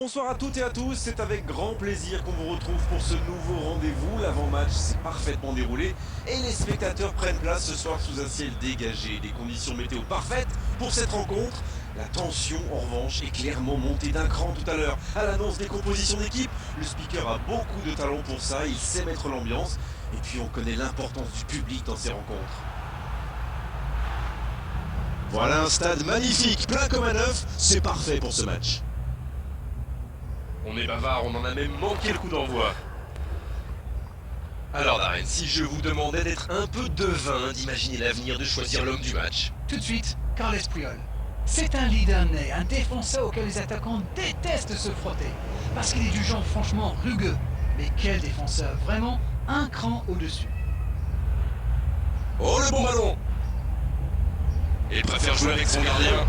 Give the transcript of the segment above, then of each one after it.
Bonsoir à toutes et à tous, c'est avec grand plaisir qu'on vous retrouve pour ce nouveau rendez-vous. L'avant-match s'est parfaitement déroulé et les spectateurs prennent place ce soir sous un ciel dégagé. Des conditions météo parfaites pour cette rencontre. La tension en revanche est clairement montée d'un cran tout à l'heure. À l'annonce des compositions d'équipe, le speaker a beaucoup de talent pour ça, il sait mettre l'ambiance. Et puis on connaît l'importance du public dans ces rencontres. Voilà un stade magnifique, plein comme un œuf, c'est parfait pour ce match. On est bavard, on en a même manqué le coup d'envoi. Alors Darren, si je vous demandais d'être un peu devin, d'imaginer l'avenir, de choisir l'homme du match. Tout de suite, Carles Puyol. C'est un leader né, un défenseur auquel les attaquants détestent se frotter. Parce qu'il est du genre franchement rugueux. Mais quel défenseur, vraiment un cran au-dessus. Oh le bon ballon! Et préfère jouer avec son gardien.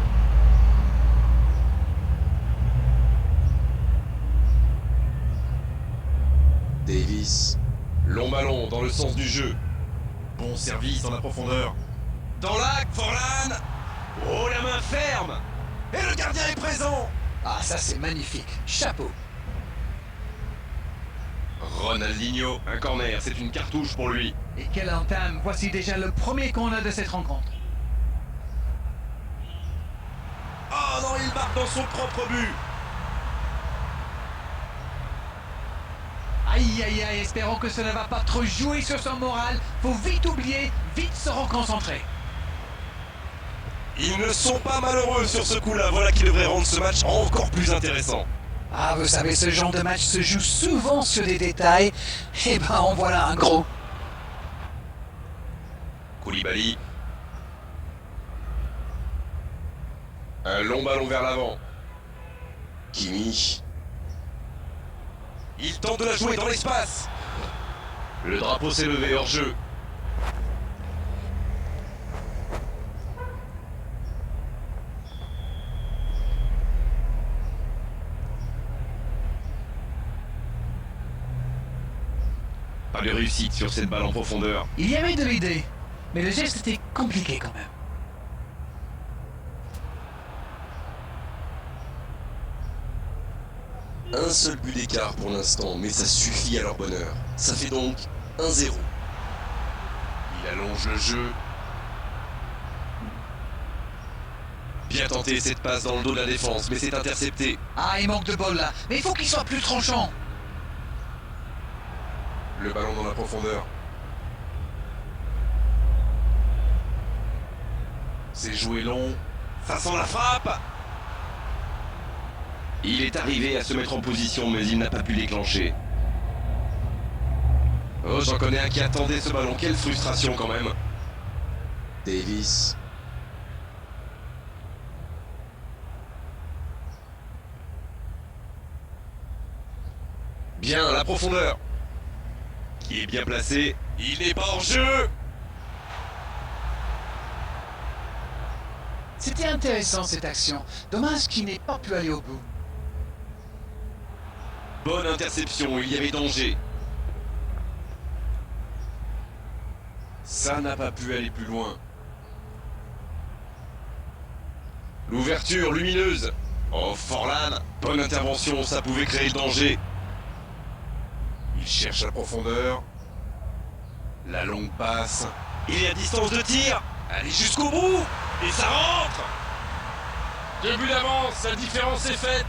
Davis. Long ballon dans le sens du jeu. Bon service dans la profondeur. Dans l'axe, Forlan! Oh la main ferme! Et le gardien est présent. Ah, ça c'est magnifique. Chapeau. Ronaldinho, un corner, c'est une cartouche pour lui. Et quelle entame. Voici déjà le premier corner de cette rencontre. Oh non, il marque dans son propre but. Aïe aïe aïe, espérons que cela ne va pas trop jouer sur son moral. Faut vite oublier, vite se reconcentrer. Ils ne sont pas malheureux sur ce coup-là, voilà qui devrait rendre ce match encore plus intéressant. Ah, vous savez, ce genre de match se joue souvent sur des détails. Eh ben, en voilà un gros. Koulibaly. Un long ballon vers l'avant. Kimi. Il tente de la jouer dans l'espace. Le drapeau s'est levé hors jeu. Pas de réussite sur cette balle en profondeur. Il y avait de l'idée, mais le geste était compliqué quand même. Un seul but d'écart pour l'instant, mais ça suffit à leur bonheur. Ça fait donc 1-0. Il allonge le jeu. Bien tenté cette passe dans le dos de la défense, mais c'est intercepté. Ah, il manque de bol là, mais il faut qu'il soit plus tranchant. Le ballon dans la profondeur. C'est joué long. Ça sent la frappe. Il est arrivé à se mettre en position, mais il n'a pas pu déclencher. Oh, j'en connais un qui attendait ce ballon. Quelle frustration quand même. Davis. Bien, la profondeur. Qui est bien placé. Il n'est pas hors jeu. C'était intéressant cette action. Dommage qu'il n'ait pas pu aller au bout. Bonne interception, il y avait danger. Ça n'a pas pu aller plus loin. L'ouverture lumineuse. Oh, Forlan, bonne intervention, ça pouvait créer le danger. Il cherche la profondeur. La longue passe. Il est à distance de tir. Allez jusqu'au bout. Et ça rentre. 2 buts d'avance, la différence est faite.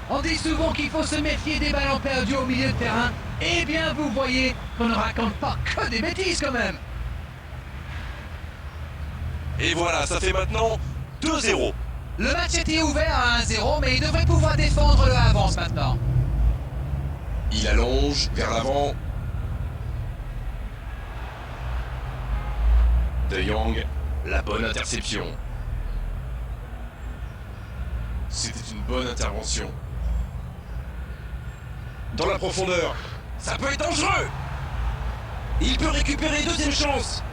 On dit souvent qu'il faut se méfier des ballons perdus au milieu de terrain. Eh bien, vous voyez qu'on ne raconte pas que des bêtises quand même. Et voilà, ça fait maintenant 2-0. Le match était ouvert à 1-0, mais il devrait pouvoir défendre le avance maintenant. Il allonge vers l'avant. De Jong, la bonne interception. C'était une bonne intervention. Dans la profondeur, ça peut être dangereux. Il peut récupérer deuxième chance.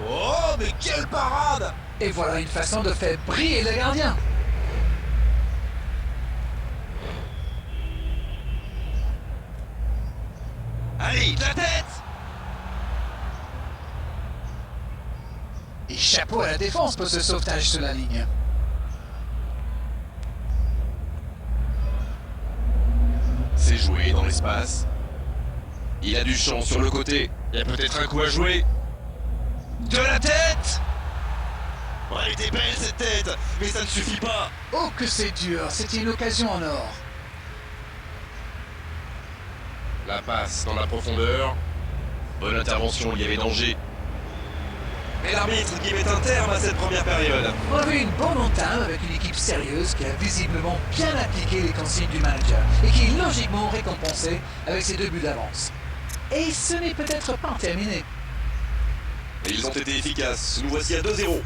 Oh, mais quelle parade! Et voilà une façon de faire briller le gardien. Allez, de la tête! Et chapeau à la défense pour ce sauvetage sur la ligne. C'est joué dans l'espace. Il a du champ sur le côté. Il y a peut-être un coup à jouer. De la tête! Oh, elle était belle cette tête, mais ça ne suffit pas. Oh que c'est dur, c'était une occasion en or. La passe dans la profondeur. Bonne intervention, il y avait danger. Et l'arbitre qui met un terme à cette première période. On a vu une bonne entame avec une équipe sérieuse qui a visiblement bien appliqué les consignes du manager et qui est logiquement récompensée avec ses 2 buts d'avance. Et ce n'est peut-être pas terminé. Et ils ont été efficaces, nous voici à 2-0.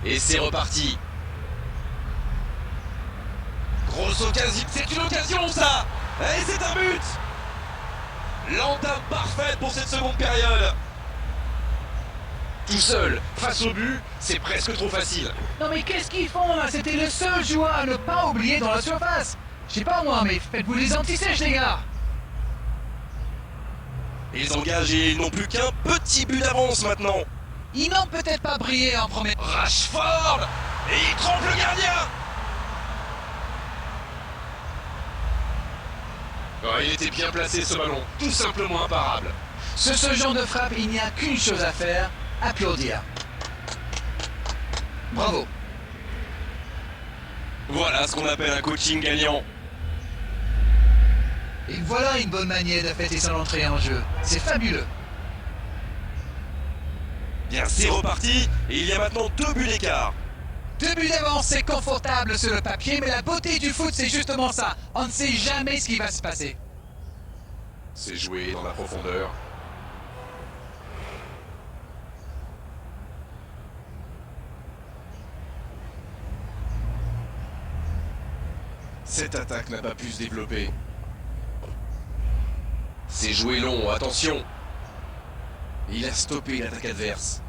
Et c'est reparti. Grosse occasion, c'est une occasion ça. Et c'est un but. L'entame parfaite pour cette seconde période. Tout seul, face au but, c'est presque trop facile. Non mais qu'est-ce qu'ils font là? C'était le seul joueur à ne pas oublier dans la surface. Je sais pas moi, mais faites-vous les anti-sèches les gars. Ils engagent et ils n'ont plus qu'un petit but d'avance maintenant. Ils n'ont peut-être pas brillé en premier. Rashford. Et il trompe le gardien. Oh, il était bien placé ce ballon, tout simplement imparable. Sur ce genre de frappe, il n'y a qu'une chose à faire, applaudir. Bravo. Voilà ce qu'on appelle un coaching gagnant. Et voilà une bonne manière de fêter son entrée en jeu. C'est fabuleux. Bien, c'est reparti. Et il y a maintenant 2 buts d'écart. 2 buts d'avance, c'est confortable sur le papier, mais la beauté du foot, c'est justement ça. On ne sait jamais ce qui va se passer. C'est joué dans la profondeur. Cette attaque n'a pas pu se développer. C'est joué long, attention. Il a stoppé l'attaque adverse.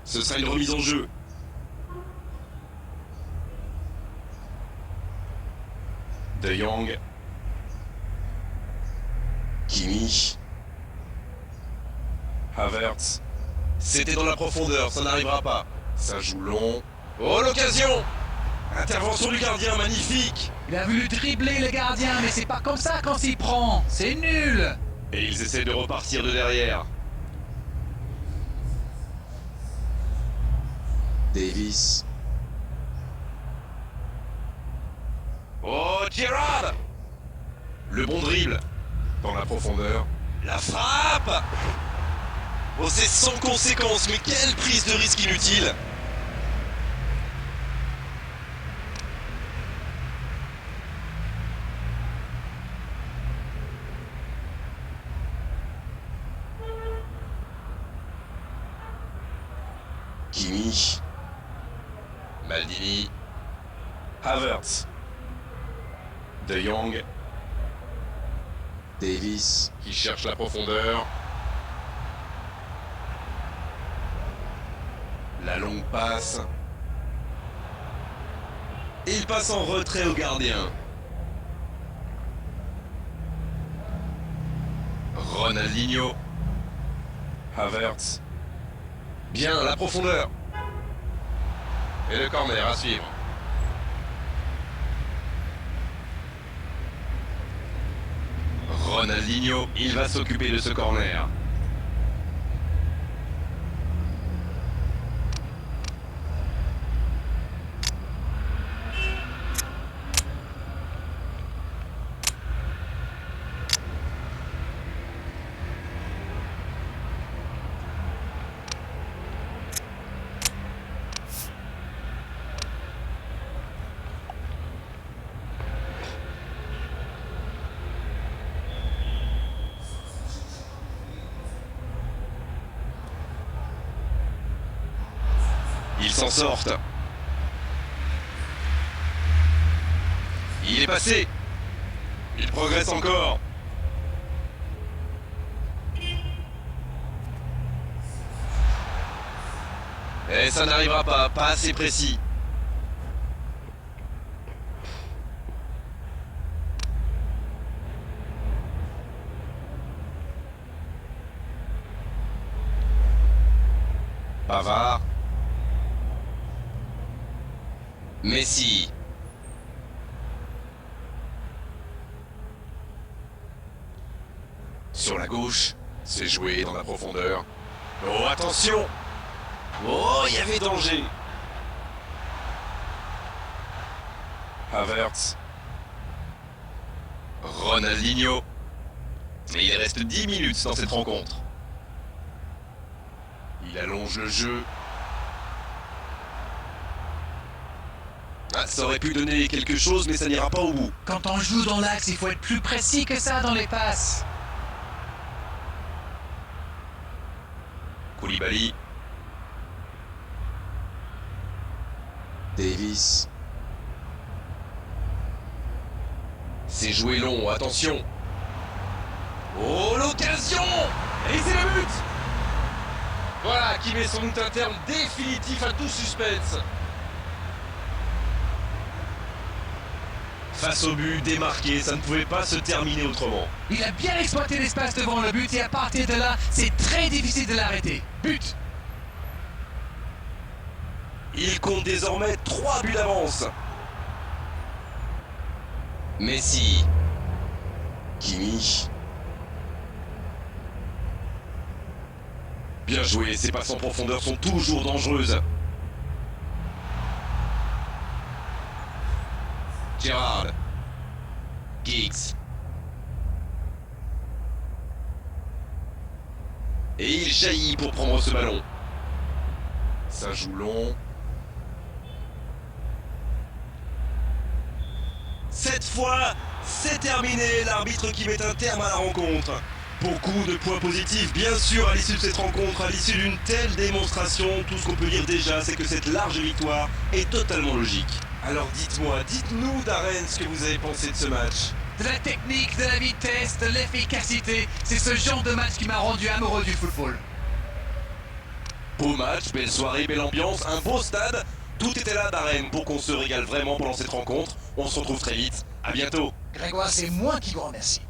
Ce sera une remise en jeu. De Jong. Kimi. Havertz. C'était dans la profondeur, ça n'arrivera pas. Ça joue long. Oh, l'occasion. Intervention du gardien, magnifique. Il a voulu dribbler le gardien, mais c'est pas comme ça qu'on s'y prend. C'est nul. Et ils essaient de repartir de derrière. Davis. Oh, Gerrard. Le bon dribble. Dans la profondeur. La frappe. Oh, c'est sans conséquence, mais quelle prise de risque inutile. Kimi. Maldini. Havertz. De Jong. Davis. Qui cherche la profondeur. La longue passe. Et il passe en retrait au gardien. Ronaldinho. Havertz. Bien, la profondeur. Et le corner à suivre. Ronaldinho, il va s'occuper de ce corner. Ils s'en sortent. Il est passé. Il progresse encore. Et ça n'arrivera pas assez précis. Pavard. Messi. Sur la gauche, c'est joué dans la profondeur. Oh, attention! Oh, il y avait danger! Havertz. Ronaldinho. Et il reste 10 minutes dans cette rencontre. Il allonge le jeu. Ah, ça aurait pu donner quelque chose, mais ça n'ira pas au bout. Quand on joue dans l'axe, il faut être plus précis que ça dans les passes. Koulibaly. Davis. C'est joué long, attention. Oh, l'occasion! Et c'est le but! Voilà, qui met sans doute un terme définitif à tout suspense. Face au but, démarqué, ça ne pouvait pas se terminer autrement. Il a bien exploité l'espace devant le but et à partir de là, c'est très difficile de l'arrêter. But! Il compte désormais 3 buts d'avance. Messi. Kimi. Bien joué, ces passes en profondeur sont toujours dangereuses. Gerrard. Giggs. Et il jaillit pour prendre ce ballon. Ça joue long. Cette fois, c'est terminé. L'arbitre qui met un terme à la rencontre. Beaucoup de points positifs, bien sûr, à l'issue de cette rencontre, à l'issue d'une telle démonstration. Tout ce qu'on peut dire déjà, c'est que cette large victoire est totalement logique. Alors dites-moi, dites-nous, Darren, ce que vous avez pensé de ce match. De la technique, de la vitesse, de l'efficacité, c'est ce genre de match qui m'a rendu amoureux du football. Beau match, belle soirée, belle ambiance, un beau stade. Tout était là, Darren, pour qu'on se régale vraiment pendant cette rencontre. On se retrouve très vite. À bientôt. Grégoire, c'est moi qui vous remercie.